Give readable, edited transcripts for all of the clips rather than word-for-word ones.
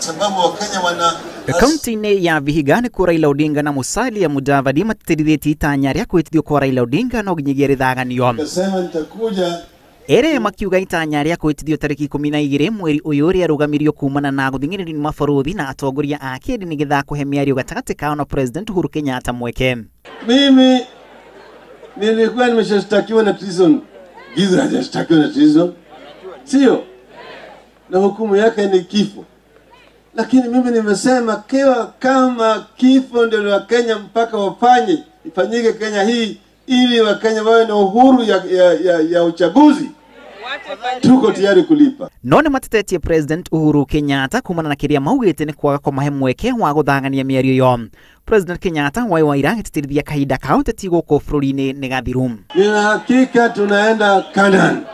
sababu Wakenya wana kaunti-inĩ ya Vihiga nĩ Raila Odinga na Musalia Mudavadi matĩrithĩtie itanya rĩa kwĩtithio kwa Raila Odinga no nginyagia rĩthaganio. Nasema nitakuja ere makiuga itanya rĩa kwĩtithio tarĩki 12 mweri ũyũ rĩa rũgamirio kumana na gũthing'ĩrĩrio nĩ mabũrũri na atongoria a kĩndini nĩgetha kũhe mĩario gatagatĩ kao na President Uhuru Kenyatta mweke. Mimi nilikuwa nimeshtakiwa na treason. Giza hajashtakiwa na treason. Sio? Na hukumu yake ni kifo. Lakini mimi nimesema kama kifo ndio Wakenya mpaka wafanye ifanyike Kenya hii ili Wakenya wawe na uhuru ya uchaguzi. Tuko tayari kulipa. No nĩ matetetie President Uhuru Kenyatta kumana na kĩrĩa maugĩte nĩ kwaga kũmahe mweke wa gũthangania mĩario yo. President Kenyatta waira agĩtĩtĩrithia kahinda ka ũteti gũkũ bũrũri-inĩ nĩ gathiru. Nina hakika tunaenda Canaan.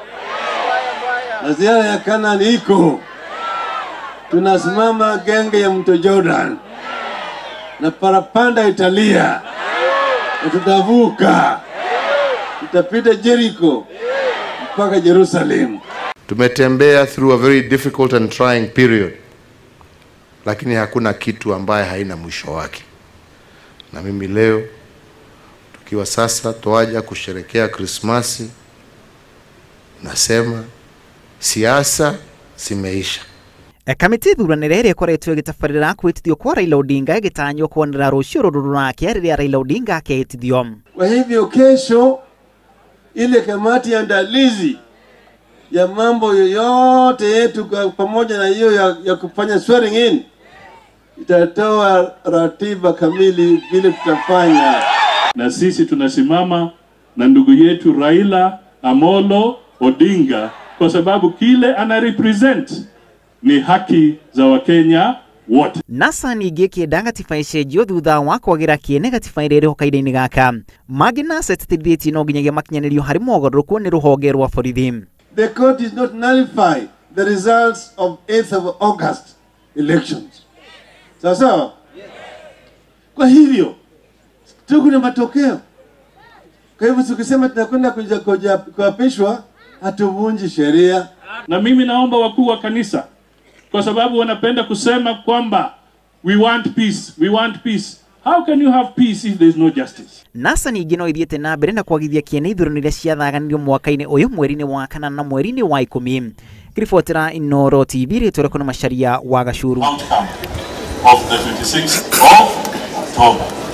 Na ziara ya Canaan iko. Tunasimama genge ya mto Jordan. Na parapanda Italia. Na tutavuka. Tutapita Jericho. Mpaka Jerusalem. Tumetembea through a very difficult and trying period. Lakini hakuna kitu ambaye haina mwisho wake. Na mimi leo tukiwa sasa toaja kusherekea Krismasi, nasema siasa zimeisha. Kamiti thuranĩre ĩrĩa ĩkoretwo ĩgĩtabarĩra kwĩtithio kwa Raila Odinga ĩgĩtanywo kuonera rũciũ rũrũ rwake rĩrĩa Raila Odinga akehĩtithio. Kwa hivyo kesho ile kamati ya andalizi ya mambo yote yetu pamoja na hiyo ya kufanya swearing in itatoa ratiba kamili vile tutafanya. Na sisi tunasimama na ndugu yetu Raila Amolo Odinga kwa sababu kile ana represent ni haki za Wakenya wote. NASA ningĩ kĩenda gatiba ĩcenjio thutha wa kwagĩra kĩene gatiba ĩrĩa ĩrehoka-inĩ gaka. Mangĩ NASA ĩtĩtĩrithĩtie no nginyagia makinyanĩrio harĩ mogarũrũku nĩ rũhonge rwa borithi. The court did not nullify the results of 8th of August elections. Sawa? Kwa hivyo tuko na matokeo. Kwa hivyo tukisema tunakwenda kuapishwa hatuvunji sheria. Na mimi naomba wakuu wa kanisa kwa sababu wanapenda kusema kwamba we want peace, we want peace. How can you have peace if there is no justice? NASA ningĩ no ithiĩte na mbere na kwagithia kĩene ithurano iria ciathaganirio mwaka-inĩ ũyũ mweri-inĩ wa Kanana na mweri-inĩ wa 10. Kiribotera Inooro TV rĩtũreko na Macharia wa Gacuru. Outcome of the 26th of October.